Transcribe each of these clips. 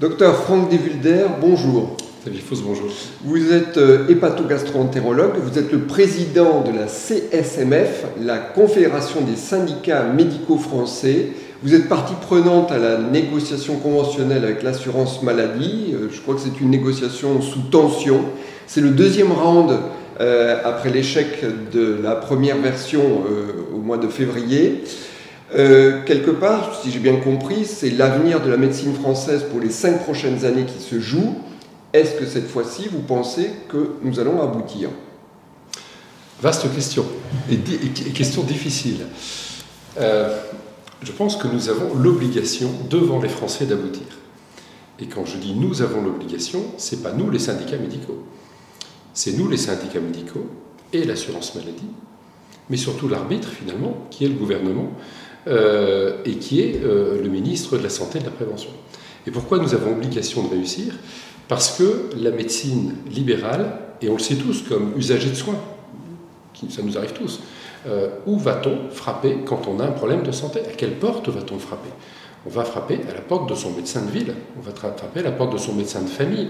Docteur Franck Devulder, bonjour. David Fausse, bonjour. Vous êtes hépatogastro-entérologue, vous êtes le président de la CSMF, la Confédération des syndicats médicaux français. Vous êtes partie prenante à la négociation conventionnelle avec l'assurance maladie. Je crois que c'est une négociation sous tension. C'est le deuxième round après l'échec de la première version au mois de février. Quelque part, si j'ai bien compris, c'est l'avenir de la médecine française pour les 5 prochaines années qui se joue. Est-ce que cette fois-ci, vous pensez que nous allons aboutir? Vaste question, et question difficile. Je pense que nous avons l'obligation devant les Français d'aboutir. Et quand je dis nous avons l'obligation, ce n'est pas nous les syndicats médicaux. C'est nous les syndicats médicaux et l'assurance maladie, mais surtout l'arbitre finalement, qui est le gouvernement, et qui est le ministre de la Santé et de la Prévention. Et pourquoi nous avons obligation de réussir? Parce que la médecine libérale, et on le sait tous comme usagers de soins, ça nous arrive tous, où va-t-on frapper quand on a un problème de santé? À quelle porte va-t-on frapper? On va frapper à la porte de son médecin de ville, on va frapper à la porte de son médecin de famille,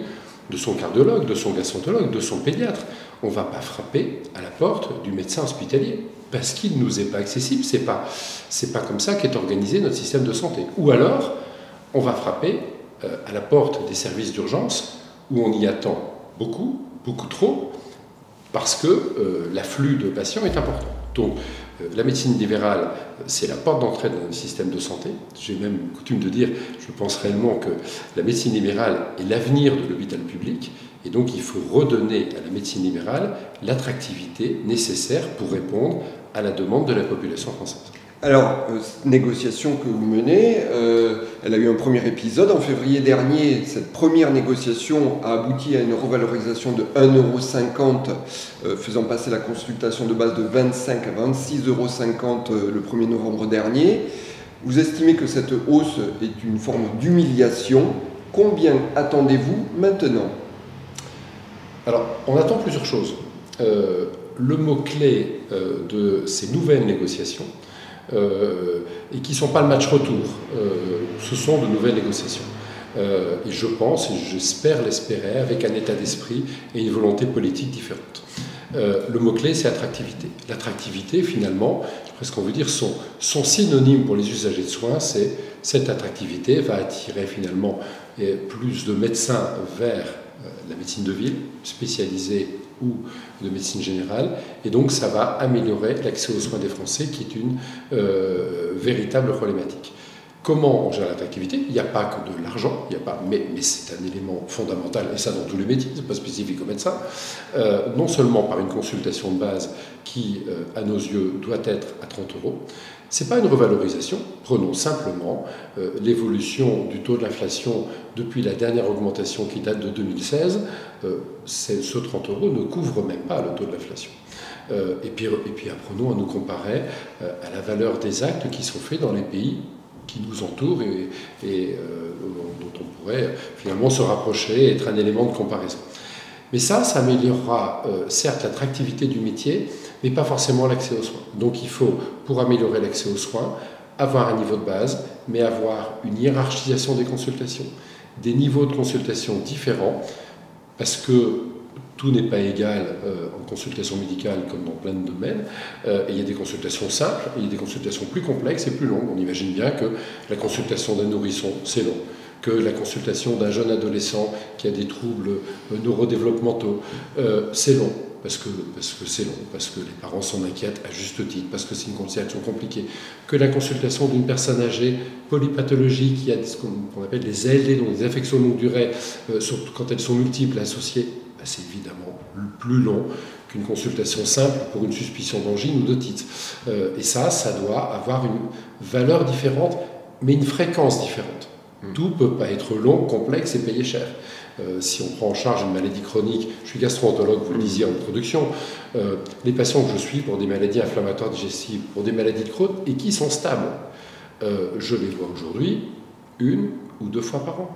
de son cardiologue, de son gastroentérologue, de son pédiatre. On ne va pas frapper à la porte du médecin hospitalier, parce qu'il ne nous est pas accessible. C'est pas comme ça qu'est organisé notre système de santé. Ou alors, on va frapper à la porte des services d'urgence, où on y attend beaucoup, beaucoup trop, parce que l'afflux de patients est important. Donc, la médecine libérale, c'est la porte d'entrée dans le système de santé. J'ai même coutume de dire, je pense réellement que la médecine libérale est l'avenir de l'hôpital public, et donc il faut redonner à la médecine libérale l'attractivité nécessaire pour répondre à la demande de la population française. Alors, cette négociation que vous menez, elle a eu un premier épisode. En février dernier, cette première négociation a abouti à une revalorisation de 1,50 €, faisant passer la consultation de base de 25 à 26,50 € le 1er novembre dernier. Vous estimez que cette hausse est une forme d'humiliation. Combien attendez-vous maintenant? Alors, on attend plusieurs choses. Le mot-clé de ces nouvelles négociations, et qui ne sont pas le match retour, ce sont de nouvelles négociations. Et je pense, et j'espère l'espérer, avec un état d'esprit et une volonté politique différente. Le mot-clé, c'est attractivité. L'attractivité, finalement, presque on veut dire, son synonyme pour les usagers de soins, c'est cette attractivité va attirer finalement plus de médecins vers la médecine de ville, spécialisée ou de médecine générale, et donc ça va améliorer l'accès aux soins des Français, qui est une véritable problématique. Comment on gère l'attractivité? Il n'y a pas que de l'argent, mais c'est un élément fondamental, et ça dans tous les métiers, ce n'est pas spécifique aux médecins, non seulement par une consultation de base qui, à nos yeux, doit être à 30 €. Ce n'est pas une revalorisation. Prenons simplement l'évolution du taux de l'inflation depuis la dernière augmentation qui date de 2016. Ce 30 € ne couvre même pas le taux de l'inflation. Et puis apprenons à nous comparer à la valeur des actes qui sont faits dans les pays qui nous entourent et dont on pourrait finalement se rapprocher et être un élément de comparaison. Mais ça améliorera certes l'attractivité du métier, mais pas forcément l'accès aux soins. Donc il faut, pour améliorer l'accès aux soins, avoir un niveau de base, mais avoir une hiérarchisation des consultations, des niveaux de consultation différents, parce que tout n'est pas égal en consultation médicale comme dans plein de domaines. Il y a des consultations simples, et il y a des consultations plus complexes et plus longues. On imagine bien que la consultation d'un nourrisson, c'est long, que la consultation d'un jeune adolescent qui a des troubles neurodéveloppementaux, c'est long. Parce que c'est long, parce que les parents s'en inquiètent à juste titre, parce que c'est une consultation compliquée, que la consultation d'une personne âgée polypathologique qui a ce qu'on appelle des ALD, donc des affections de longue durée, surtout quand elles sont multiples, associées, c'est évidemment plus long qu'une consultation simple pour une suspicion d'angine ou d'otite. Et ça doit avoir une valeur différente, mais une fréquence différente. Tout ne peut pas être long, complexe et payé cher. Si on prend en charge une maladie chronique, je suis gastro-entérologue, vous le disiez en introduction, les patients que je suis pour des maladies inflammatoires digestives, pour des maladies de Crohn, et qui sont stables, je les vois aujourd'hui 1 ou 2 fois par an.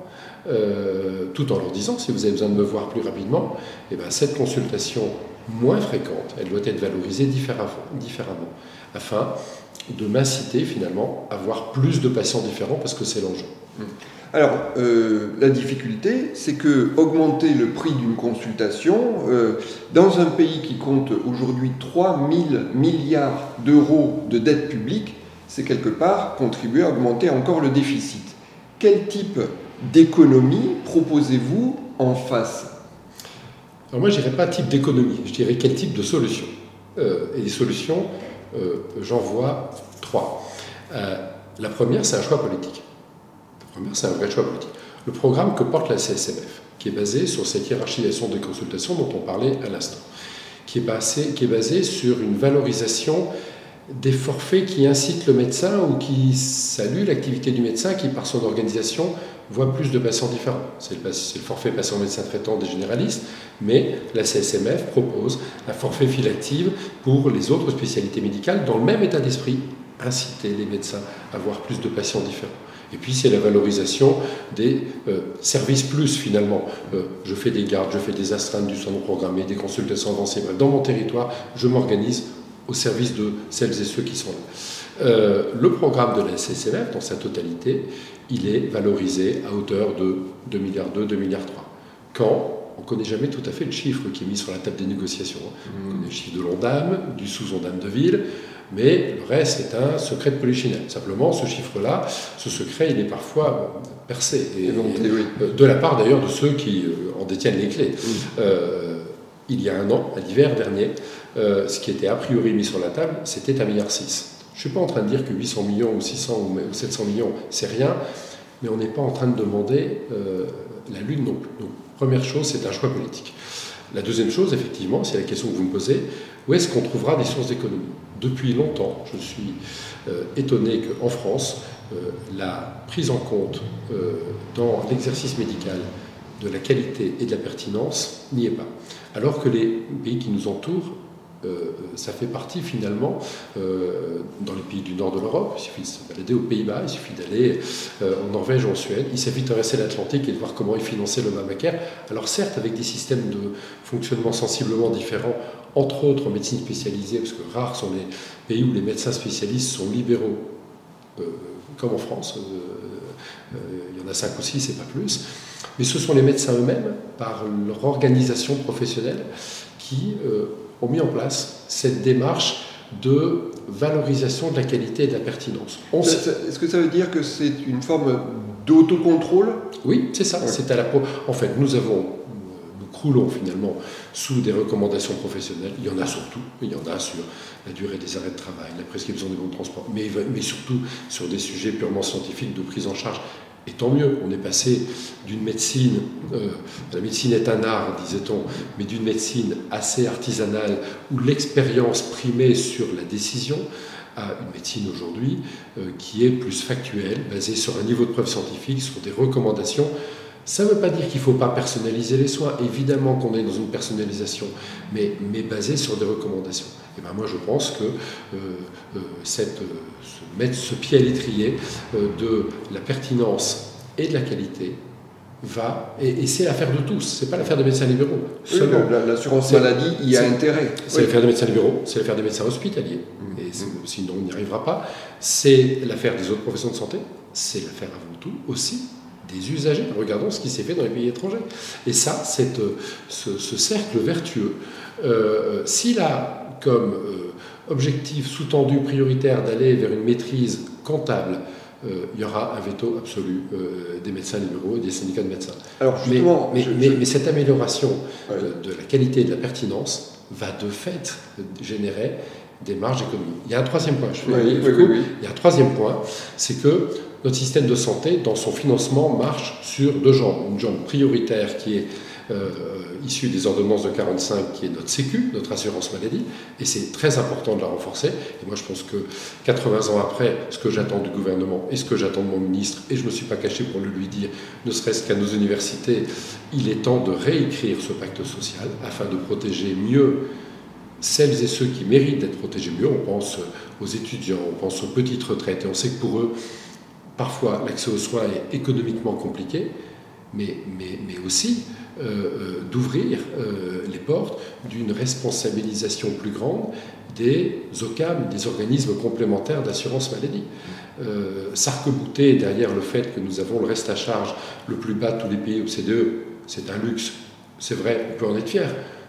Tout en leur disant, si vous avez besoin de me voir plus rapidement, eh ben, cette consultation moins fréquente, elle doit être valorisée différemment, afin de m'inciter finalement à voir plus de patients différents parce que c'est l'enjeu. Alors, la difficulté, c'est que augmenter le prix d'une consultation, dans un pays qui compte aujourd'hui 3 000 milliards d'euros de dette publique, c'est quelque part contribuer à augmenter encore le déficit. Quel type d'économie proposez-vous en face? Alors moi, je ne dirais pas type d'économie, je dirais quel type de solution. Et les solutions, j'en vois 3. La première, c'est un choix politique. C'est un vrai choix politique. Le programme que porte la CSMF, qui est basé sur cette hiérarchisation des consultations dont on parlait à l'instant, qui est basé sur une valorisation des forfaits qui incitent le médecin ou qui saluent l'activité du médecin qui, par son organisation, voit plus de patients différents. C'est le forfait patient médecin traitant des généralistes, mais la CSMF propose un forfait filative pour les autres spécialités médicales dans le même état d'esprit, inciter les médecins à voir plus de patients différents. Et puis c'est la valorisation des services plus finalement. Je fais des gardes, je fais des astreintes, du soin non programmé, des consultations avancées. Bref, dans mon territoire, je m'organise au service de celles et ceux qui sont là. Le programme de la CSMF, dans sa totalité, il est valorisé à hauteur de 2,2 milliards, 2,3 milliards. Quand on ne connaît jamais tout à fait le chiffre qui est mis sur la table des négociations. On connaît le chiffre de l'Ondam, du sous-Ondam de ville, mais le reste est un secret de polichinelle. Simplement, ce chiffre-là, ce secret, il est parfois percé. De la part d'ailleurs de ceux qui en détiennent les clés. Il y a un an, à l'hiver dernier, ce qui était a priori mis sur la table, c'était 1,6 milliard. Je ne suis pas en train de dire que 800 millions ou 600 ou 700 millions, c'est rien, mais on n'est pas en train de demander la lune non plus. Donc, première chose, c'est un choix politique. La deuxième chose, effectivement, c'est la question que vous me posez, où est-ce qu'on trouvera des sources d'économie? Depuis longtemps, je suis étonné qu'en France, la prise en compte dans l'exercice médical de la qualité et de la pertinence n'y est pas. Alors que les pays qui nous entourent, ça fait partie finalement, dans les pays du nord de l'Europe, il suffit de se balader aux Pays-Bas, il suffit d'aller en Norvège ou en Suède, il suffit de traverser l'Atlantique et de voir comment ils finançaient le Obamacare. Alors certes, avec des systèmes de fonctionnement sensiblement différents, entre autres en médecine spécialisée, parce que rares sont les pays où les médecins spécialistes sont libéraux, comme en France, il y en a 5 ou 6 et pas plus, mais ce sont les médecins eux-mêmes, par leur organisation professionnelle, qui ont mis en place cette démarche de valorisation de la qualité et de la pertinence. Est-ce que ça veut dire que c'est une forme d'autocontrôle? Oui, c'est ça. Ouais. En fait, nous croulons finalement sous des recommandations professionnelles. Il y en a surtout. Il y en a sur la durée des arrêts de travail, la prescription des bons de transport, mais surtout sur des sujets purement scientifiques de prise en charge. Et tant mieux, on est passé d'une médecine, la médecine est un art, disait-on, mais d'une médecine assez artisanale, où l'expérience primait sur la décision, à une médecine aujourd'hui qui est plus factuelle, basée sur un niveau de preuve scientifique, sur des recommandations. Ça ne veut pas dire qu'il ne faut pas personnaliser les soins, évidemment qu'on est dans une personnalisation, mais basée sur des recommandations. Et ben moi je pense que mettre ce pied à l'étrier de la pertinence et de la qualité va, et c'est l'affaire de tous, c'est pas l'affaire des médecins libéraux. Oui, l'assurance maladie y a intérêt. C'est l'affaire des médecins libéraux, c'est l'affaire des médecins hospitaliers, et sinon on n'y arrivera pas. C'est l'affaire des autres professions de santé, c'est l'affaire avant tout aussi des usagers. Regardons ce qui s'est fait dans les pays étrangers. Et ça, ce cercle vertueux, s'il a comme objectif sous-tendu prioritaire d'aller vers une maîtrise comptable, il y aura un veto absolu des médecins libéraux et des syndicats de médecins. Alors justement, mais cette amélioration de la qualité et de la pertinence va de fait générer des marges d'économie. Il y a un troisième point. Il y a un troisième point, c'est que notre système de santé, dans son financement, marche sur 2 jambes. Une jambe prioritaire qui est issue des ordonnances de 45, qui est notre Sécu, notre assurance maladie, et c'est très important de la renforcer. Et moi, je pense que 80 ans après, ce que j'attends du gouvernement et ce que j'attends de mon ministre, et je ne me suis pas caché pour le lui dire, ne serait-ce qu'à nos universités, il est temps de réécrire ce pacte social afin de protéger mieux celles et ceux qui méritent d'être protégés mieux. On pense aux étudiants, on pense aux petites retraites, et on sait que pour eux, parfois, l'accès aux soins est économiquement compliqué, mais aussi, d'ouvrir les portes d'une responsabilisation plus grande des OCAM, des organismes complémentaires d'assurance maladie. S'arc-bouter derrière le fait que nous avons le reste à charge le plus bas de tous les pays OCDE, c'est un luxe, c'est vrai, on peut en être fier.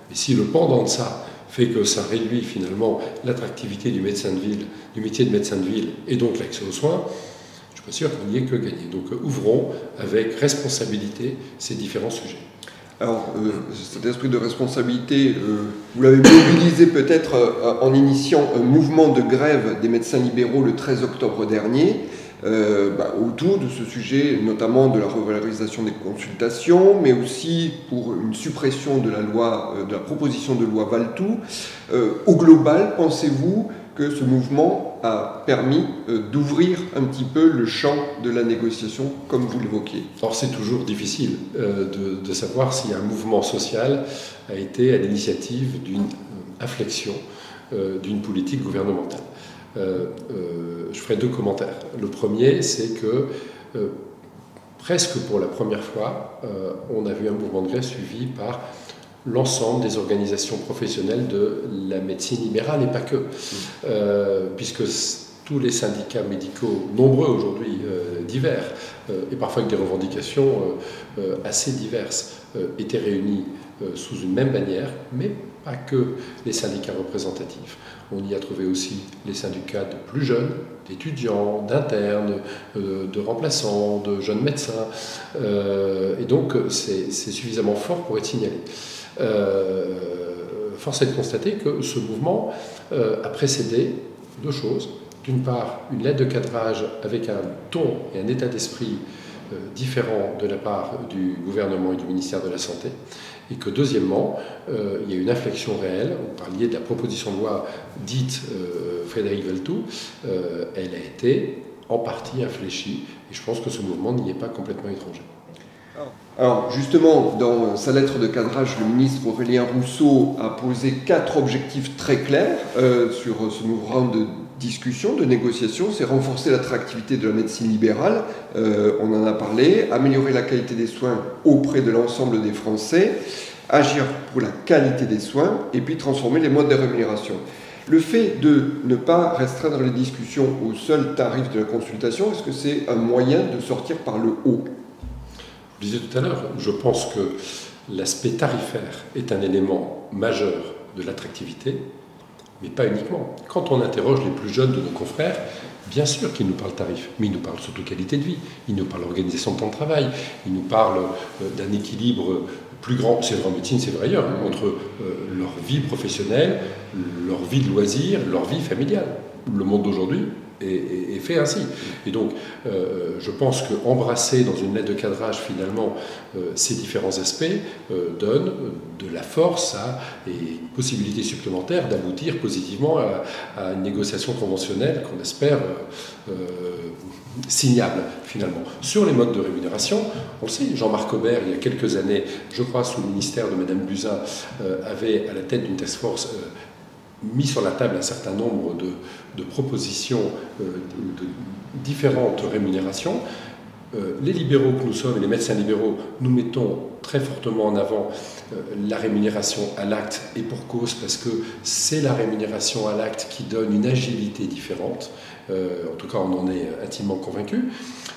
Mais si le pendant de ça fait que ça réduit finalement l'attractivité du médecin de ville, du métier de médecin de ville et donc l'accès aux soins, je ne suis pas sûr qu'on n'y ait que gagné. Donc ouvrons avec responsabilité ces différents sujets. Alors, cet esprit de responsabilité, vous l'avez mobilisé peut-être en initiant un mouvement de grève des médecins libéraux le 13 octobre dernier, autour de ce sujet, notamment de la revalorisation des consultations, mais aussi pour une suppression de la loi, de la proposition de loi Valletoux. Au global, pensez-vous que ce mouvement a permis d'ouvrir un petit peu le champ de la négociation, comme vous l'évoquiez? Or, c'est toujours difficile de savoir si un mouvement social a été à l'initiative d'une inflexion d'une politique gouvernementale. Je ferai deux commentaires. Le premier, c'est que presque pour la première fois, on a vu un mouvement de grève suivi par l'ensemble des organisations professionnelles de la médecine libérale et pas que, puisque tous les syndicats médicaux, nombreux aujourd'hui, divers, et parfois avec des revendications assez diverses, étaient réunis sous une même bannière, mais pas que les syndicats représentatifs. On y a trouvé aussi les syndicats de plus jeunes, d'étudiants, d'internes, de remplaçants, de jeunes médecins, et donc c'est suffisamment fort pour être signalé. Force est de constater que ce mouvement a précédé deux choses. D'une part, une lettre de cadrage avec un ton et un état d'esprit différents de la part du gouvernement et du ministère de la Santé, et que deuxièmement, il y a une inflexion réelle. Vous parliez de la proposition de loi dite Frédéric Valletoux, elle a été en partie infléchie, et je pense que ce mouvement n'y est pas complètement étranger. Alors justement, dans sa lettre de cadrage, le ministre Aurélien Rousseau a posé 4 objectifs très clairs sur ce nouveau round de discussion, de négociation. C'est renforcer l'attractivité de la médecine libérale, on en a parlé, améliorer la qualité des soins auprès de l'ensemble des Français, agir pour la qualité des soins et puis transformer les modes de rémunération. Le fait de ne pas restreindre les discussions au seul tarif de la consultation, est-ce que c'est un moyen de sortir par le haut ? Je disais tout à l'heure, je pense que l'aspect tarifaire est un élément majeur de l'attractivité, mais pas uniquement. Quand on interroge les plus jeunes de nos confrères, bien sûr qu'ils nous parlent tarif, mais ils nous parlent surtout qualité de vie, ils nous parlent organisation de temps de travail, ils nous parlent d'un équilibre plus grand, c'est vrai en médecine, c'est vrai ailleurs, entre leur vie professionnelle, leur vie de loisirs, leur vie familiale. Le monde d'aujourd'hui est fait ainsi. Et donc, je pense qu'embrasser dans une lettre de cadrage, finalement, ces différents aspects donne de la force et possibilité supplémentaire d'aboutir positivement à une négociation conventionnelle qu'on espère signable, finalement. Sur les modes de rémunération, on le sait, Jean-Marc Aubert, il y a quelques années, je crois, sous le ministère de Mme Buzyn, avait à la tête d'une task force mis sur la table un certain nombre de propositions de différentes rémunérations. Les libéraux que nous sommes et les médecins libéraux, nous mettons très fortement en avant la rémunération à l'acte, et pour cause, parce que c'est la rémunération à l'acte qui donne une agilité différente. En tout cas, on en est intimement convaincus.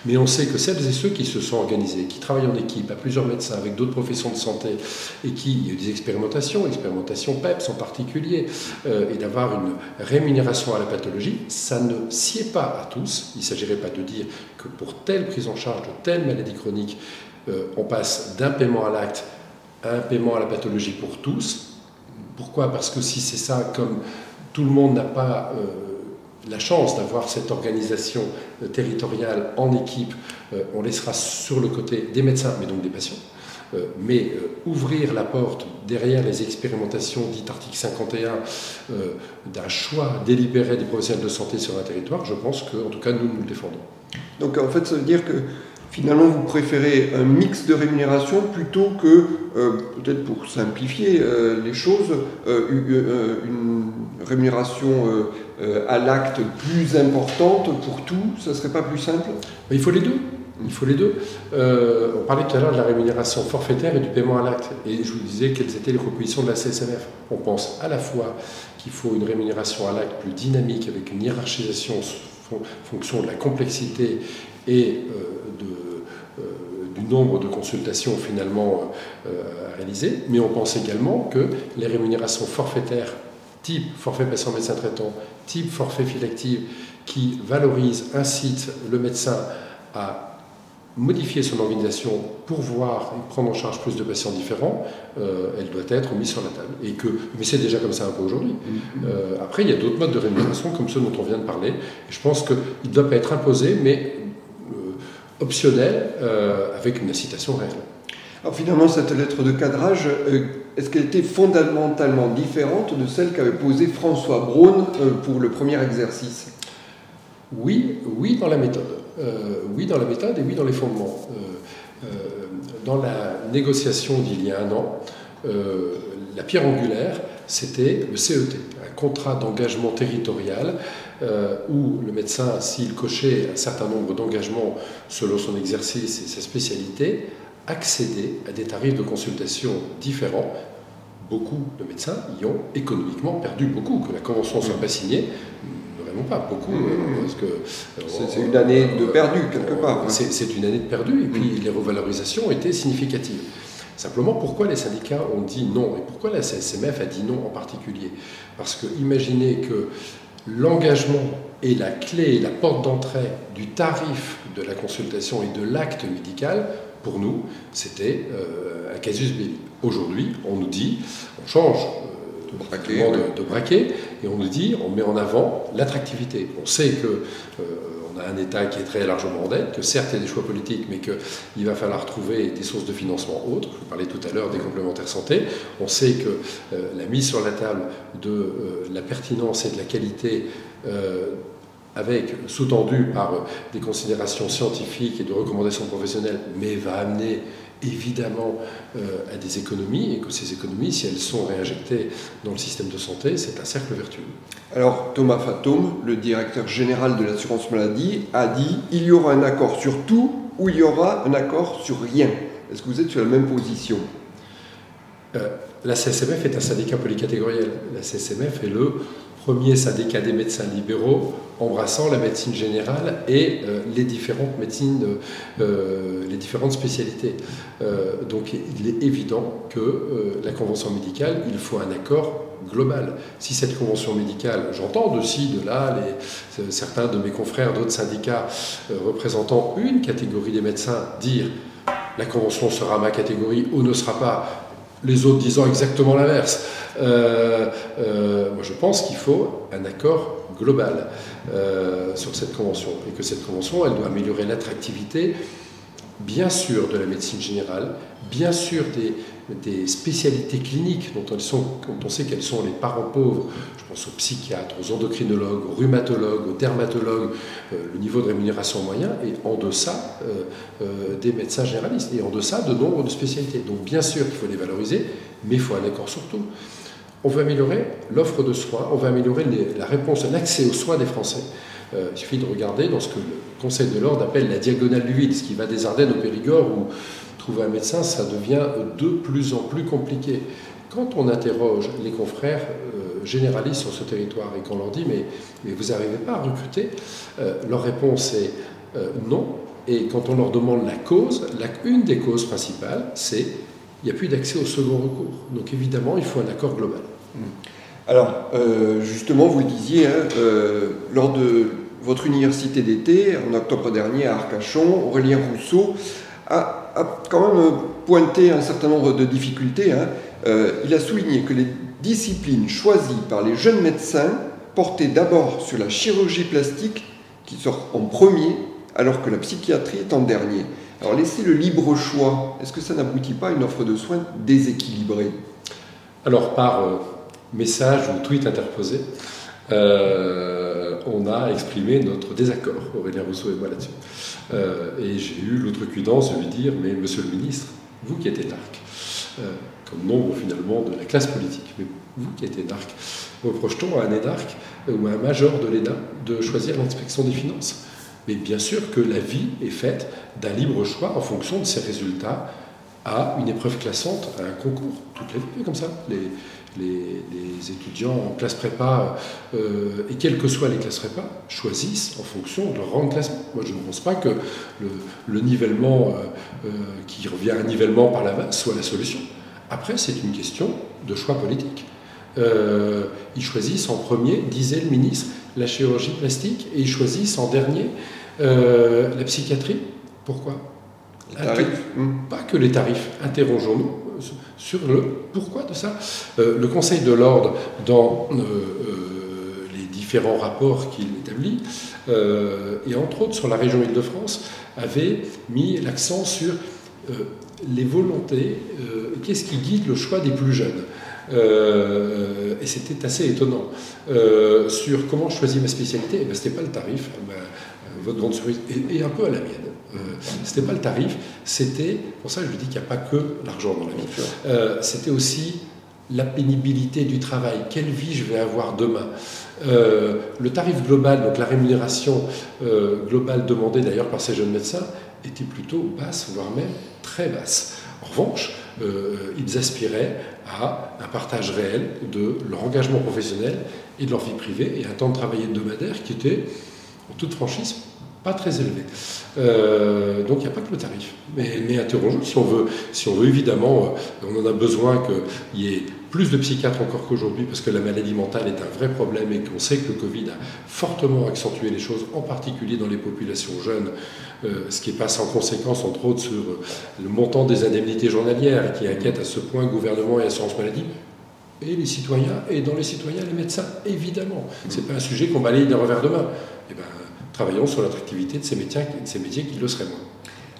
Mais on sait que celles et ceux qui se sont organisés, qui travaillent en équipe, à plusieurs médecins, avec d'autres professions de santé, et qui, il y a eu des expérimentations PEPS en particulier, et d'avoir une rémunération à la pathologie, ça ne sied pas à tous. Il ne s'agirait pas de dire que pour telle prise en charge de telle maladie chronique, on passe d'un paiement à l'acte à un paiement à la pathologie pour tous. Pourquoi ? Parce que si c'est ça, comme tout le monde n'a pas la chance d'avoir cette organisation territoriale en équipe, on laissera sur le côté des médecins, mais donc des patients. Mais ouvrir la porte derrière les expérimentations dites article 51 d'un choix délibéré des professionnels de santé sur un territoire, je pense qu'en tout cas nous le défendons. Donc en fait ça veut dire que finalement vous préférez un mix de rémunération plutôt que, peut-être pour simplifier les choses, une rémunération à l'acte plus importante pour tout, ça ne serait pas plus simple ? Mais il faut les deux. Il faut les deux. On parlait tout à l'heure de la rémunération forfaitaire et du paiement à l'acte. Et je vous disais quelles étaient les propositions de la CSMF. On pense à la fois qu'il faut une rémunération à l'acte plus dynamique, avec une hiérarchisation en fonction de la complexité et du nombre de consultations finalement à réaliser. Mais on pense également que les rémunérations forfaitaires, type forfait patient médecin traitant, type forfait file active, qui valorisent, incitent le médecin à modifier son organisation pour voir et prendre en charge plus de patients différents, elle doit être mise sur la table. Mais c'est déjà comme ça un peu aujourd'hui. Après, il y a d'autres modes de rémunération, comme ceux dont on vient de parler. Et je pense qu'il ne doit pas être imposé, mais optionnel, avec une incitation réelle. Alors finalement, cette lettre de cadrage, est-ce qu'elle était fondamentalement différente de celle qu'avait posée François Braun pour le premier exercice ? Oui, dans la méthode. Oui dans la méthode et oui dans les fondements. Dans la négociation d'il y a un an, la pierre angulaire, c'était le CET, un contrat d'engagement territorial où le médecin, s'il cochait un certain nombre d'engagements selon son exercice et sa spécialité, accédait à des tarifs de consultation différents. Beaucoup de médecins y ont économiquement perdu beaucoup, que la convention ne soit pas signée. Pas beaucoup, parce que c'est une année de perdu quelque part. C'est une année de perdu, et puis les revalorisations étaient significatives. Simplement, pourquoi les syndicats ont dit non, et pourquoi la CSMF a dit non en particulier? Parce que imaginez que l'engagement est la clé, la porte d'entrée du tarif de la consultation et de l'acte médical. Pour nous, c'était un casus belli. Aujourd'hui, on nous dit, on change de braquet, et on nous dit, on met en avant l'attractivité. On sait que on a un État qui est très largement en dette, que certes il y a des choix politiques, mais qu'il va falloir trouver des sources de financement autres. Je vous parlais tout à l'heure des complémentaires santé. On sait que la mise sur la table de la pertinence et de la qualité avec sous-tendu par des considérations scientifiques et de recommandations professionnelles, mais va amener évidemment à des économies, et que ces économies, si elles sont réinjectées dans le système de santé, c'est un cercle vertueux. Alors Thomas Fantôme, le directeur général de l'assurance maladie, a dit « il y aura un accord sur tout ou il y aura un accord sur rien ». Est-ce que vous êtes sur la même position ? La CSMF est un syndicat polycatégoriel. La CSMF est le premier syndicat des médecins libéraux embrassant la médecine générale et les différentes médecines, les différentes spécialités. Donc il est évident que la convention médicale, il faut un accord global. Si cette convention médicale, j'entends de ci, de là, certains de mes confrères d'autres syndicats représentant une catégorie des médecins dire la convention sera ma catégorie ou ne sera pas, les autres disant exactement l'inverse. Moi je pense qu'il faut un accord global sur cette convention, et que cette convention, elle doit améliorer l'attractivité, bien sûr, de la médecine générale, bien sûr des spécialités cliniques dont on sait qu'elles sont les parents pauvres. Je pense aux psychiatres, aux endocrinologues, aux rhumatologues, aux dermatologues, le niveau de rémunération moyen, et en deçà des médecins généralistes, et en deçà de nombre de spécialités. Donc bien sûr qu'il faut les valoriser, mais il faut un accord sur tout. On veut améliorer l'offre de soins, on veut améliorer la réponse, l'accès aux soins des Français. Il suffit de regarder dans ce que le Conseil de l'Ordre appelle la diagonale du vide, ce qui va des Ardennes au Périgord, où trouver un médecin, ça devient de plus en plus compliqué. Quand on interroge les confrères généralistes sur ce territoire et qu'on leur dit mais vous n'arrivez pas à recruter, leur réponse est non. Et quand on leur demande la cause, une des causes principales, c'est il n'y a plus d'accès au second recours. Donc évidemment, il faut un accord global. Alors, justement, vous le disiez, lors de votre université d'été, en octobre dernier à Arcachon, Aurélien Rousseau a quand même pointé un certain nombre de difficultés. Il a souligné que les disciplines choisies par les jeunes médecins portaient d'abord sur la chirurgie plastique, qui sort en premier, alors que la psychiatrie est en dernier. Alors, laisser le libre choix, est-ce que ça n'aboutit pas à une offre de soins déséquilibrée? Alors, par message ou tweet interposé, on a exprimé notre désaccord, Aurélien Rousseau et moi, là-dessus. Et j'ai eu l'outrecuidance de lui dire « Mais monsieur le ministre, vous qui êtes énarque, comme nombre finalement de la classe politique, mais vous qui êtes énarque, reproche-t-on à un énarque ou à un major de l'ENA de choisir l'inspection des finances ? Mais bien sûr que la vie est faite d'un libre choix en fonction de ses résultats à une épreuve classante, à un concours. Toute la vie est comme ça. Les étudiants en classe prépa, et quelles que soient les classes prépa, choisissent en fonction de leur rang de classement. Moi, je ne pense pas que le nivellement, qui revient à un nivellement par la base, soit la solution. Après, c'est une question de choix politique. Ils choisissent en premier, disait le ministre, la chirurgie plastique, et ils choisissent en dernier la psychiatrie. Pourquoi? Les tarifs. Pas que les tarifs. Interrogeons-nous sur le pourquoi de ça. Le Conseil de l'Ordre, dans les différents rapports qu'il établit, et entre autres sur la région Île-de-France, avait mis l'accent sur les volontés, qu'est-ce qui guide le choix des plus jeunes. Et c'était assez étonnant. Sur comment je choisis ma spécialité, ce n'était pas le tarif, votre grande surprise, et un peu à la mienne. C'était pas le tarif, c'était, pour ça je lui dis qu'il n'y a pas que l'argent dans la vie, c'était aussi la pénibilité du travail, quelle vie je vais avoir demain. Le tarif global, donc la rémunération globale demandée d'ailleurs par ces jeunes médecins, était plutôt basse, voire même très basse. En revanche, ils aspiraient à un partage réel de leur engagement professionnel et de leur vie privée, et un temps de travail hebdomadaire qui était, en toute franchise, pas très élevé. Donc il n'y a pas que le tarif. Mais interrogeons, si on veut évidemment, on en a besoin qu'il y ait plus de psychiatres encore qu'aujourd'hui, parce que la maladie mentale est un vrai problème et qu'on sait que le Covid a fortement accentué les choses, en particulier dans les populations jeunes, ce qui passe en conséquence, entre autres, sur le montant des indemnités journalières, et qui inquiète à ce point le gouvernement et l'assurance maladie, et les citoyens, et dans les citoyens, les médecins, évidemment. Ce n'est pas un sujet qu'on balaye d'un revers de main. Eh ben, travaillons sur l'attractivité de ces métiers qui le seraient moins.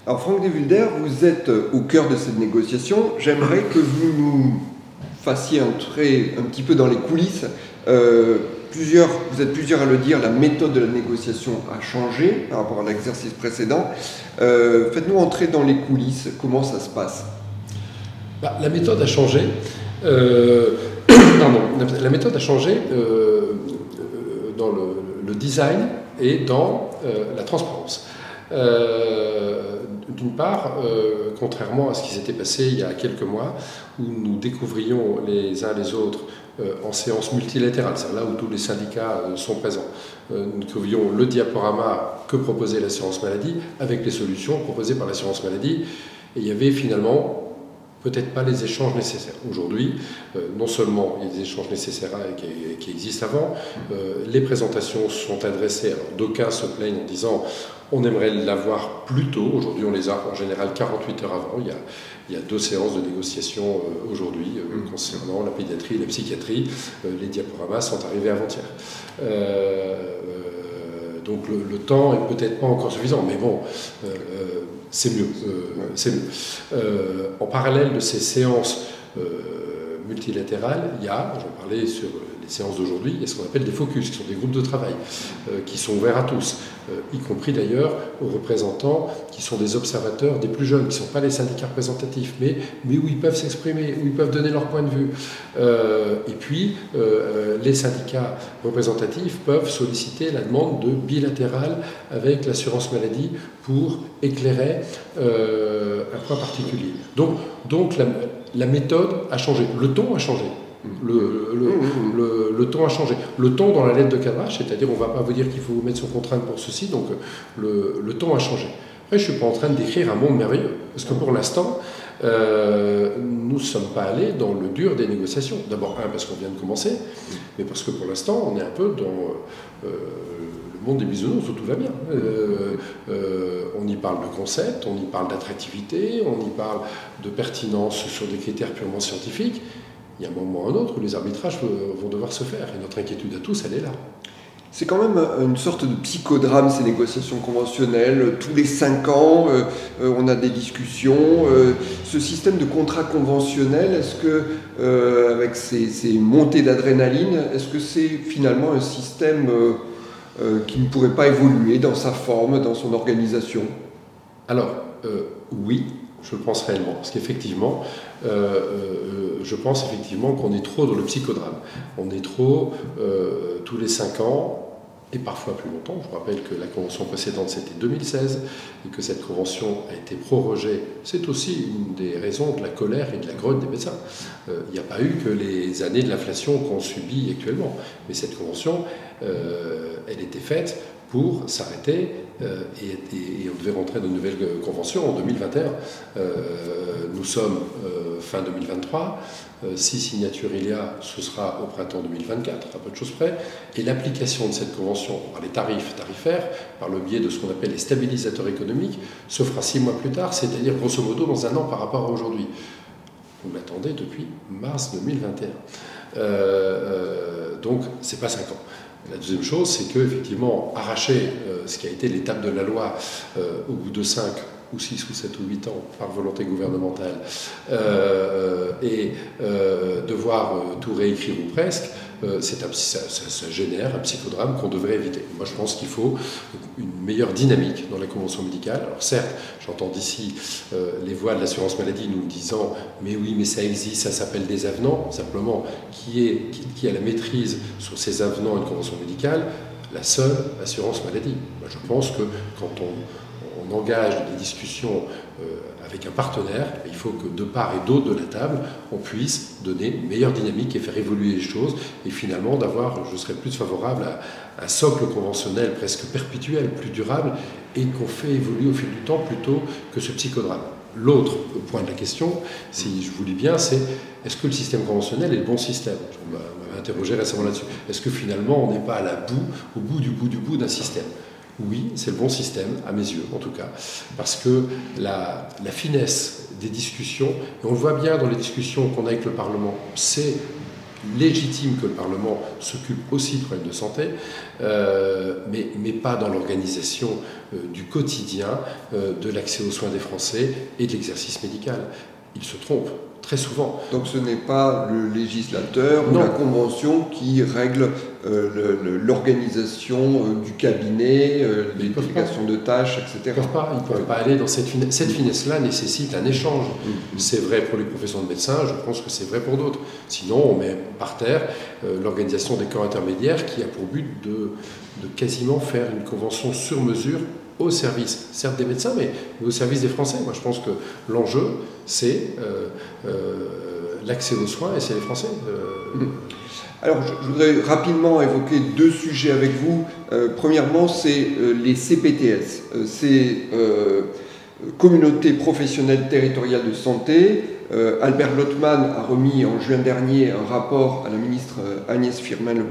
Alors Franck Devulder, vous êtes au cœur de cette négociation. J'aimerais que vous nous fassiez entrer un petit peu dans les coulisses. Vous êtes plusieurs à le dire, la méthode de la négociation a changé par rapport à l'exercice précédent. Faites-nous entrer dans les coulisses, comment ça se passe? La méthode a changé. La méthode a changé dans le design et dans la transparence. D'une part, contrairement à ce qui s'était passé il y a quelques mois, où nous découvrions les uns les autres en séance multilatérale, c'est là où tous les syndicats sont présents, nous découvrions le diaporama que proposait l'assurance maladie avec les solutions proposées par l'assurance maladie, et il y avait finalement peut-être pas les échanges nécessaires. Aujourd'hui, non seulement il y a des échanges nécessaires qui existent avant, les présentations sont adressées, alors d'aucuns se plaignent en disant on aimerait l'avoir plus tôt. Aujourd'hui, on les a en général 48 heures avant. Il y a 2 séances de négociation aujourd'hui concernant la pédiatrie et la psychiatrie. Les diaporamas sont arrivés avant-hier. Donc le temps est peut-être pas encore suffisant, mais bon, c'est mieux. En parallèle de ces séances multilatérales, il y a, j'en parlais sur les séances d'aujourd'hui, il y a ce qu'on appelle des focus, qui sont des groupes de travail, qui sont ouverts à tous, y compris d'ailleurs aux représentants qui sont des observateurs des plus jeunes, qui ne sont pas les syndicats représentatifs, mais où ils peuvent s'exprimer, où ils peuvent donner leur point de vue. Et puis, les syndicats représentatifs peuvent solliciter la demande de bilatéral avec l'assurance maladie pour éclairer un point particulier. Donc la méthode a changé, le ton a changé. Le ton a changé. Le ton dans la lettre de cadrage, c'est-à-dire on ne va pas vous dire qu'il faut vous mettre sous contrainte pour ceci, donc le ton a changé. Après, je ne suis pas en train de décrire un monde merveilleux, parce que pour l'instant, nous ne sommes pas allés dans le dur des négociations. D'abord, parce qu'on vient de commencer, mais parce que pour l'instant, on est un peu dans le monde des bisounours où tout va bien. On y parle de concept, on y parle d'attractivité, on y parle de pertinence sur des critères purement scientifiques. Il y a un moment ou un autre où les arbitrages vont devoir se faire, et notre inquiétude à tous, elle est là. C'est quand même une sorte de psychodrame, ces négociations conventionnelles. Tous les 5 ans, on a des discussions. Ce système de contrat conventionnel, est-ce que, avec ces montées d'adrénaline, est-ce que c'est finalement un système qui ne pourrait pas évoluer dans sa forme, dans son organisation? Alors, oui, je le pense réellement. Parce qu'effectivement, je pense effectivement qu'on est trop dans le psychodrame. On est trop, tous les 5 ans, et parfois plus longtemps. Je vous rappelle que la convention précédente, c'était 2016, et que cette convention a été prorogée. C'est aussi une des raisons de la colère et de la grogne des médecins. Il n'y a pas eu que les années de l'inflation qu'on subit actuellement. Mais cette convention, elle était faite pour s'arrêter, et on devait rentrer dans une nouvelle convention en 2021. Nous sommes fin 2023. Si signature il y a, ce sera au printemps 2024, à peu de choses près. Et l'application de cette convention par les tarifaires, par le biais de ce qu'on appelle les stabilisateurs économiques, se fera 6 mois plus tard, c'est-à-dire grosso modo dans un an par rapport à aujourd'hui. Vous l'attendez depuis mars 2021. Donc, c'est pas 5 ans. La deuxième chose, c'est qu'effectivement, arracher ce qui a été l'étape de la loi au bout de 5 ou 6 ou 7 ou 8 ans par volonté gouvernementale et devoir tout réécrire ou presque, ça génère un psychodrame qu'on devrait éviter. Moi, je pense qu'il faut une meilleure dynamique dans la convention médicale. Alors certes, j'entends d'ici les voix de l'assurance maladie nous disant « mais oui, mais ça existe, ça s'appelle des avenants ». Simplement, qui a la maîtrise sur ces avenants à une convention médicale? La seule assurance maladie. Moi, je pense que quand on engage des discussions avec un partenaire, il faut que de part et d'autre de la table, on puisse donner une meilleure dynamique et faire évoluer les choses, et finalement je serais plus favorable à un socle conventionnel presque perpétuel, plus durable, et qu'on fait évoluer au fil du temps plutôt que ce psychodrame. L'autre point de la question, si je vous lis bien, c'est est-ce que le système conventionnel est le bon système? On m'avait interrogé récemment là-dessus. Est-ce que finalement on n'est pas au bout du bout d'un système? Oui, c'est le bon système, à mes yeux en tout cas, parce que la finesse des discussions, et on le voit bien dans les discussions qu'on a avec le Parlement, c'est légitime que le Parlement s'occupe aussi de problèmes de santé, mais pas dans l'organisation du quotidien, de l'accès aux soins des Français et de l'exercice médical. Il se trompe très souvent. Donc ce n'est pas le législateur ou la convention qui règle l'organisation du cabinet, les délégations de tâches, etc. Ils ne peuvent pas aller dans cette finesse. Cette finesse-là nécessite un échange. C'est vrai pour les professions de médecins, je pense que c'est vrai pour d'autres. Sinon, on met par terre l'organisation des corps intermédiaires qui a pour but de quasiment faire une convention sur mesure au service, certes des médecins, mais au service des Français. Moi, je pense que l'enjeu, c'est l'accès aux soins, et c'est les Français. Alors, je voudrais rapidement évoquer 2 sujets avec vous. Premièrement, c'est les CPTS, ces communautés professionnelles territoriales de santé. Albert Lottmann a remis en juin dernier un rapport à la ministre Agnès Firmin-Le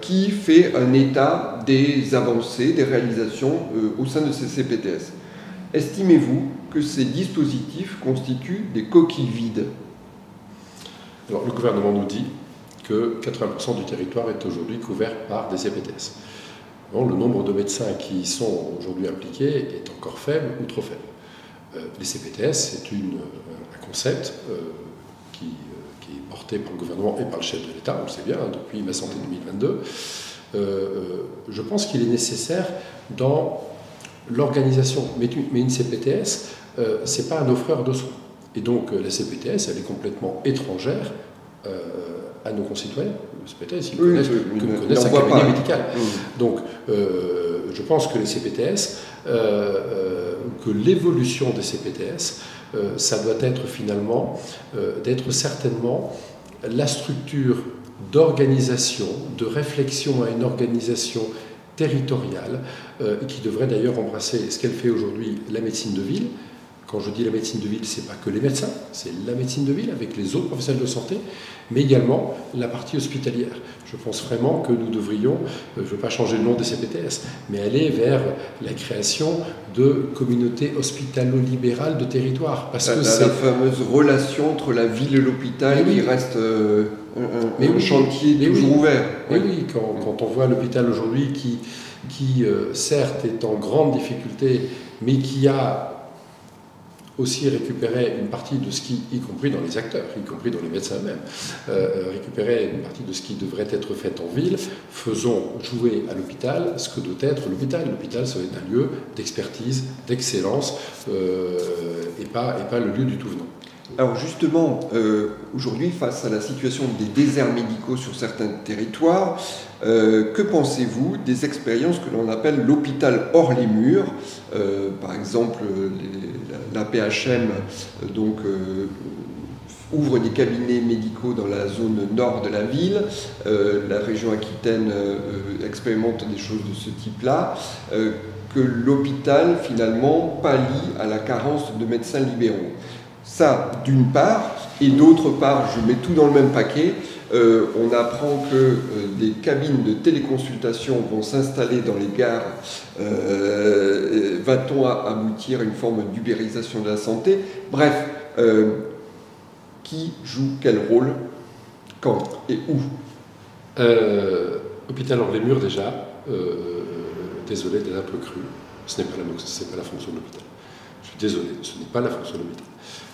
qui fait un état des avancées, des réalisations au sein de ces CPTS. Estimez-vous que ces dispositifs constituent des coquilles vides? Alors, le gouvernement nous dit que 80% du territoire est aujourd'hui couvert par des CPTS. Bon, le nombre de médecins qui y sont aujourd'hui impliqués est encore faible ou trop faible. Les CPTS, c'est un concept qui est porté par le gouvernement et par le chef de l'État, on le sait bien, depuis Ma Santé 2022. Je pense qu'il est nécessaire dans l'organisation. Mais une CPTS, ce n'est pas un offreur de soins. Et donc la CPTS, elle est complètement étrangère à nos concitoyens. Le CPTS, ils connaissent un cabinet médical. Donc je pense que les CPTS, que l'évolution des CPTS, ça doit être finalement, d'être certainement la structure d'organisation, de réflexion à une organisation territoriale, qui devrait d'ailleurs embrasser ce qu'elle fait aujourd'hui, la médecine de ville. Quand je dis la médecine de ville, ce n'est pas que les médecins, c'est la médecine de ville avec les autres professionnels de santé, mais également la partie hospitalière. Je pense vraiment que nous devrions, je ne veux pas changer le nom des CPTS, mais aller vers la création de communautés hospitalo-libérales de territoire. Parce que c'est la fameuse relation entre la ville et l'hôpital qui reste un chantier toujours ouvert. Oui, quand on voit l'hôpital aujourd'hui qui certes est en grande difficulté, mais qui a aussi récupérer une partie de ce qui, y compris dans les acteurs, y compris dans les médecins eux-mêmes, récupérer une partie de ce qui devrait être fait en ville, faisons jouer à l'hôpital ce que doit être l'hôpital. L'hôpital, ça va être un lieu d'expertise, d'excellence, et pas le lieu du tout venant. Alors justement, aujourd'hui, face à la situation des déserts médicaux sur certains territoires, que pensez-vous des expériences que l'on appelle l'hôpital hors les murs? Par exemple, l'APHM ouvre des cabinets médicaux dans la zone nord de la ville. La région Aquitaine expérimente des choses de ce type-là. Que l'hôpital, finalement, pallie à la carence de médecins libéraux. Ça, d'une part, et d'autre part, je mets tout dans le même paquet, on apprend que des cabines de téléconsultation vont s'installer dans les gares. Va-t-on aboutir à une forme d'ubérisation de la santé? Bref, qui joue quel rôle, quand et où? Hôpital hors les murs, déjà, désolé d'être un peu cru, ce n'est pas la fonction de l'hôpital. Je suis désolé, ce n'est pas la fonction de l'hôpital.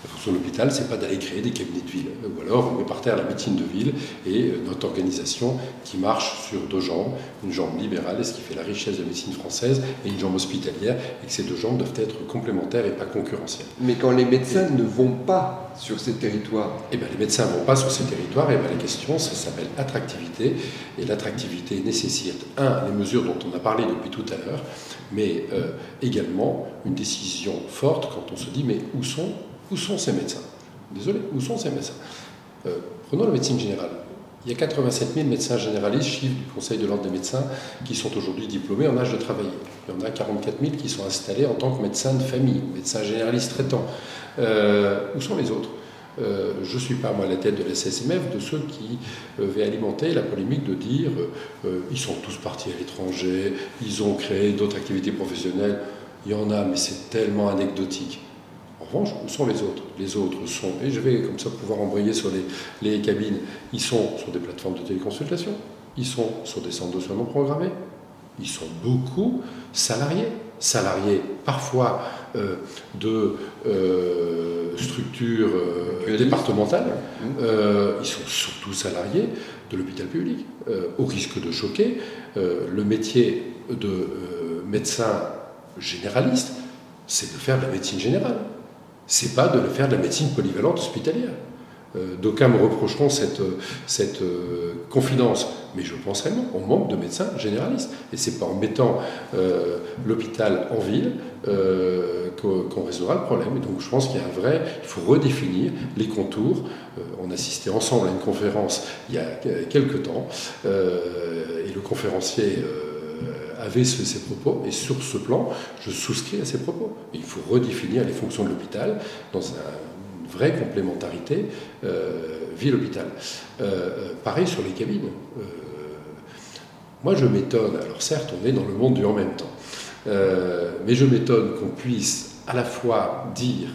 La fonction de l'hôpital, c'est pas d'aller créer des cabinets de ville. Ou alors, on met par terre la médecine de ville et notre organisation qui marche sur deux jambes, une jambe libérale, et ce qui fait la richesse de la médecine française, et une jambe hospitalière, et que ces deux jambes doivent être complémentaires et pas concurrentielles. Mais quand les médecins ne vont pas sur ces territoires? Eh bien, les médecins ne vont pas sur ces territoires, et bien, la question, ça s'appelle attractivité, et l'attractivité nécessite, les mesures dont on a parlé depuis tout à l'heure, mais également une décision forte quand on se dit, mais où sont ces médecins? Désolé, où sont ces médecins? Prenons la médecine générale. Il y a 87 000 médecins généralistes, chiffre du Conseil de l'ordre des médecins, qui sont aujourd'hui diplômés en âge de travailler. Il y en a 44 000 qui sont installés en tant que médecins de famille, médecins généralistes traitants. Où sont les autres? Je ne suis pas, moi, à la tête de la CSMF, de ceux qui vais alimenter la polémique de dire ils sont tous partis à l'étranger, ils ont créé d'autres activités professionnelles. Il y en a, mais c'est tellement anecdotique. En revanche, où sont les autres? Les autres sont, et je vais comme ça pouvoir embrayer sur les cabines, ils sont sur des plateformes de téléconsultation, ils sont sur des centres de soins non programmés, ils sont beaucoup salariés parfois de structures départementales, ils sont surtout salariés de l'hôpital public, au risque de choquer. Le métier de médecin généraliste, c'est de faire de la médecine générale. C'est pas de faire de la médecine polyvalente hospitalière. D'aucuns me reprocheront cette confidence, mais je pense réellement on manque de médecins généralistes. Et c'est pas en mettant l'hôpital en ville qu'on résoudra le problème. Et donc je pense qu'il y a il faut redéfinir les contours. On assistait ensemble à une conférence il y a quelques temps, et le conférencier avait ses propos, et sur ce plan, je souscris à ses propos. Il faut redéfinir les fonctions de l'hôpital dans une vraie complémentarité ville-hôpital. Pareil sur les cabines. Moi, je m'étonne, alors certes, on est dans le monde du en même temps, mais je m'étonne qu'on puisse à la fois dire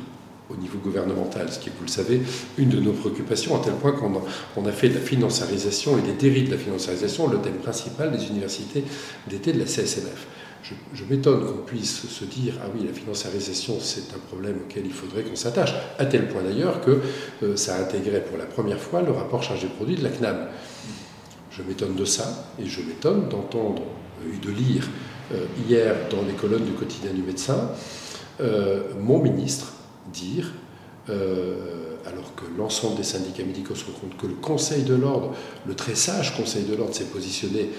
au niveau gouvernemental, ce qui est, vous le savez, une de nos préoccupations, à tel point qu'on a fait de la financiarisation et des dérives de la financiarisation le thème principal des universités d'été de la CSMF. Je m'étonne qu'on puisse se dire « Ah oui, la financiarisation, c'est un problème auquel il faudrait qu'on s'attache », à tel point d'ailleurs que ça a intégré pour la première fois le rapport chargé de produits de la CNAM. Je m'étonne de ça, et je m'étonne d'entendre et de lire hier dans les colonnes du quotidien du médecin mon ministre dire, alors que l'ensemble des syndicats médicaux se rendent compte que le Conseil de l'ordre, le très sage Conseil de l'ordre s'est positionné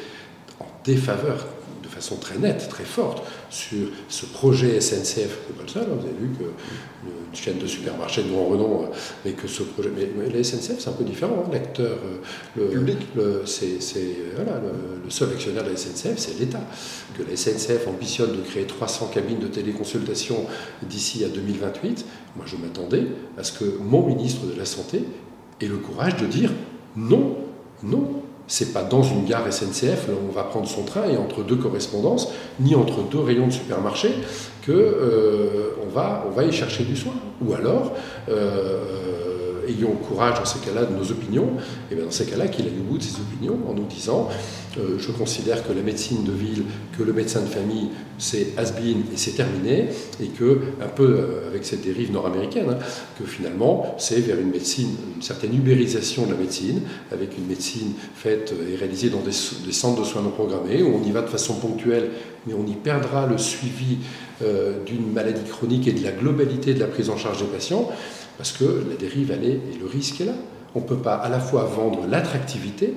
en défaveur de façon très nette, très forte, sur ce projet SNCF, c'est pas le seul, vous avez vu qu'une chaîne de supermarchés de grand renom, mais que ce projet, mais la SNCF c'est un peu différent, l'acteur, le seul actionnaire de la SNCF, c'est l'État. Que la SNCF ambitionne de créer 300 cabines de téléconsultation d'ici à 2028, moi je m'attendais à ce que mon ministre de la Santé ait le courage de dire non, c'est pas dans une gare SNCF, là où on va prendre son train et entre deux correspondances, ni entre deux rayons de supermarché, qu'on va y chercher du soin. Ou alors, ayons courage dans ces cas-là de nos opinions, et bien dans ces cas-là qu'il aille au bout de ses opinions en nous disant je considère que la médecine de ville, que le médecin de famille, c'est has-been et c'est terminé, et que, un peu avec cette dérive nord-américaine, que finalement c'est vers une médecine, une certaine ubérisation de la médecine, avec une médecine faite et réalisée dans des centres de soins non programmés, où on y va de façon ponctuelle, mais on y perdra le suivi d'une maladie chronique et de la globalité de la prise en charge des patients. parce que la dérive, elle est, et le risque est là. On ne peut pas à la fois vendre l'attractivité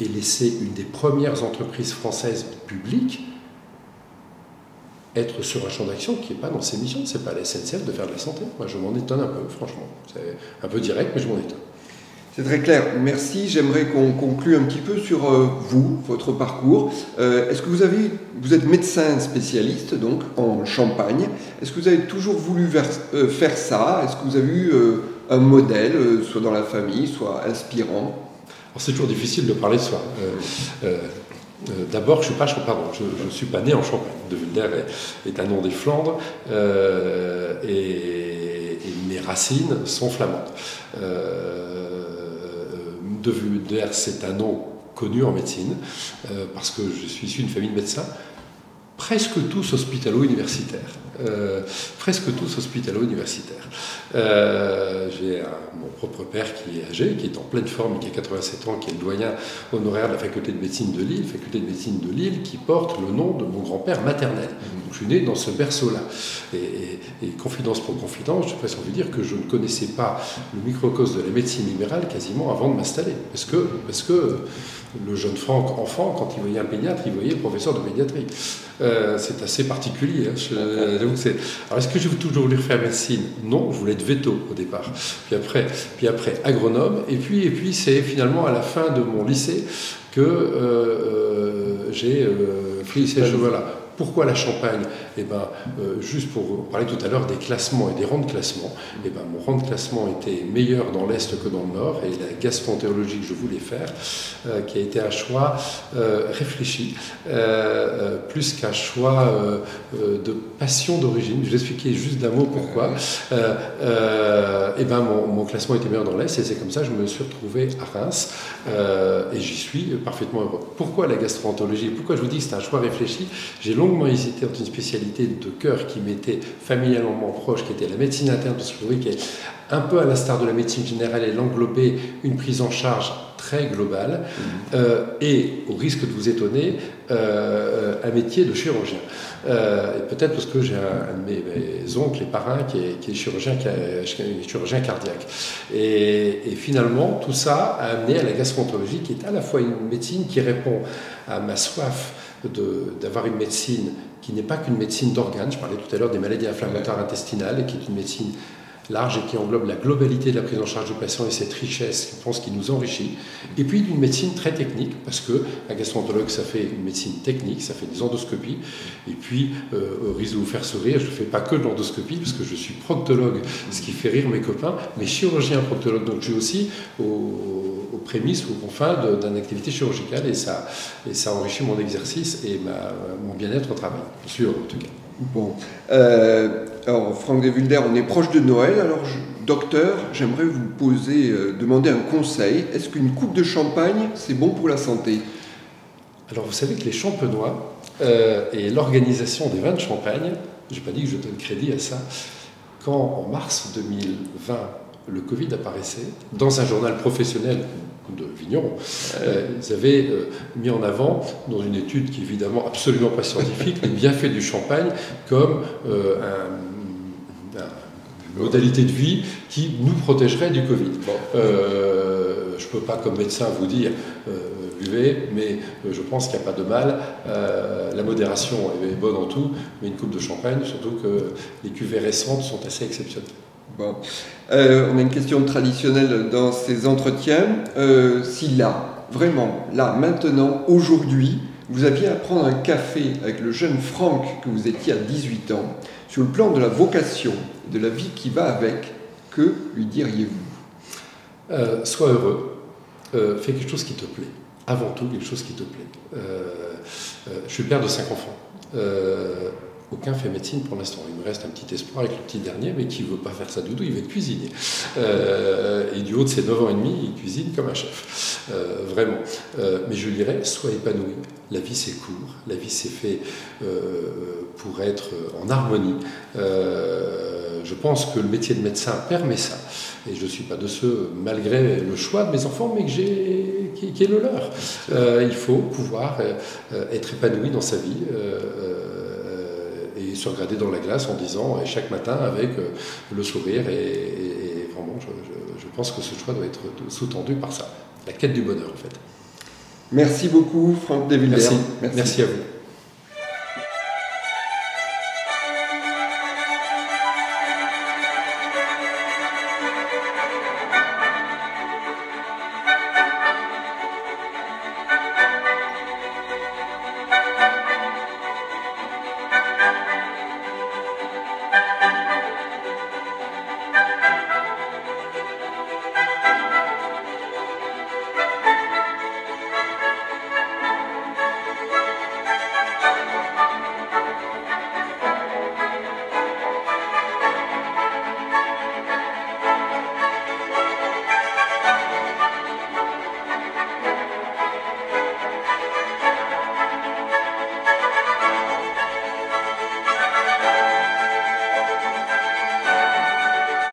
et laisser une des premières entreprises françaises publiques être sur un champ d'action qui n'est pas dans ses missions. Ce n'est pas la SNCF de faire de la santé. Moi, je m'en étonne un peu, franchement. C'est un peu direct, mais je m'en étonne. C'est très clair, merci. J'aimerais qu'on conclue un petit peu sur vous, votre parcours. Est-ce que vous êtes médecin spécialiste donc en Champagne. Est-ce que vous avez toujours voulu faire ça? Est-ce que vous avez eu un modèle, soit dans la famille, soit inspirant? Alors, c'est toujours difficile de parler de soi. D'abord, je ne suis pas né en Champagne. De Wulder est un nom des Flandres et mes racines sont flamandes. De Wulder, c'est un nom connu en médecine parce que je suis issu d'une famille de médecins, presque tous hospitalo-universitaires. J'ai mon propre père qui est âgé, qui est en pleine forme, qui a 87 ans, qui est le doyen honoraire de la faculté de médecine de Lille, qui porte le nom de mon grand-père maternel. Donc, je suis né dans ce berceau-là. Et confidence pour confidence, j'ai presque envie de dire que je ne connaissais pas le microcosme de la médecine libérale quasiment avant de m'installer. Parce que le jeune Franck, enfant, quand il voyait un pédiatre, il voyait le professeur de pédiatrie. C'est assez particulier. Alors, est-ce que j'ai toujours voulu faire médecine? Non, je voulais être veto au départ. Puis après agronome. Et puis c'est finalement à la fin de mon lycée que j'ai pris ces cheveux-là. Pourquoi la Champagne? Juste pour parler tout à l'heure des classements et des rangs de classement, mon rang de classement était meilleur dans l'Est que dans le Nord, et la gastroentérologie que je voulais faire, qui a été un choix réfléchi, plus qu'un choix de passion d'origine. Je vais expliquer juste d'un mot pourquoi. Mon classement était meilleur dans l'Est, et c'est comme ça que je me suis retrouvé à Reims, et j'y suis parfaitement heureux. Pourquoi la gastroentérologie? Pourquoi je vous dis que c'est un choix réfléchi? J'ai longuement hésité entre une spécialité de cœur qui m'était familialement proche, qui était la médecine interne, parce que je trouvais qu'un peu à l'instar de la médecine générale, elle englobait une prise en charge très globale, et au risque de vous étonner, un métier de chirurgien. Et peut-être parce que j'ai un de mes oncles et parrains qui est chirurgien cardiaque. Et finalement, tout ça a amené à la gastroentérologie, qui est à la fois une médecine qui répond à ma soif d'avoir une médecine qui n'est pas qu'une médecine d'organes. Je parlais tout à l'heure des maladies inflammatoires intestinales, et qui est une médecine large et qui englobe la globalité de la prise en charge du patient et cette richesse, je pense, qui nous enrichit. Et puis d'une médecine très technique, parce qu'un gastroentérologue, ça fait une médecine technique, ça fait des endoscopies. Et puis, au risque de vous faire sourire, je ne fais pas que de l'endoscopie, parce que je suis proctologue, ce qui fait rire mes copains, mais chirurgien proctologue. Donc je suis aussi aux prémices, aux confins d'une activité chirurgicale, et ça enrichit mon exercice et mon bien-être au travail, sûr en tout cas. Bon, alors Franck de Wulder, on est proche de Noël, alors docteur, j'aimerais vous demander un conseil. Est-ce qu'une coupe de champagne, c'est bon pour la santé? Alors vous savez que les Champenois et l'organisation des vins de Champagne, je n'ai pas dit que je donne crédit à ça, quand en mars 2020, le Covid apparaissait, dans un journal professionnel de vignerons, ils avaient mis en avant, dans une étude qui est évidemment absolument pas scientifique, les bienfaits du champagne comme une modalité de vie qui nous protégerait du Covid. Je ne peux pas, comme médecin, vous dire buvez, mais je pense qu'il n'y a pas de mal. La modération est bonne en tout, mais une coupe de champagne, surtout que les cuvées récentes sont assez exceptionnelles. Bon. On a une question traditionnelle dans ces entretiens. Si là, vraiment, là, maintenant, aujourd'hui, vous aviez à prendre un café avec le jeune Franck que vous étiez à 18 ans, sur le plan de la vocation, de la vie qui va avec, que lui diriez-vous? Sois heureux, fais quelque chose qui te plaît. Avant tout, quelque chose qui te plaît. Je suis père de 5 enfants. Aucun fait médecine pour l'instant. Il me reste un petit espoir avec le petit dernier, mais qui ne veut pas faire ça doudou, il veut être cuisinier. Et du haut de ses 9 ans et demi, il cuisine comme un chef. Vraiment. Mais je dirais, sois épanoui. La vie, c'est court. La vie, c'est fait pour être en harmonie. Je pense que le métier de médecin permet ça. Et je ne suis pas de ceux, malgré le choix de mes enfants, mais qui est le leur. Il faut pouvoir être épanoui dans sa vie. Et se regarder dans la glace en disant chaque matin avec le sourire et effectivement, bon, je pense que ce choix doit être sous-tendu par ça, la quête du bonheur en fait. Merci beaucoup Franck De Wilder. Merci à vous.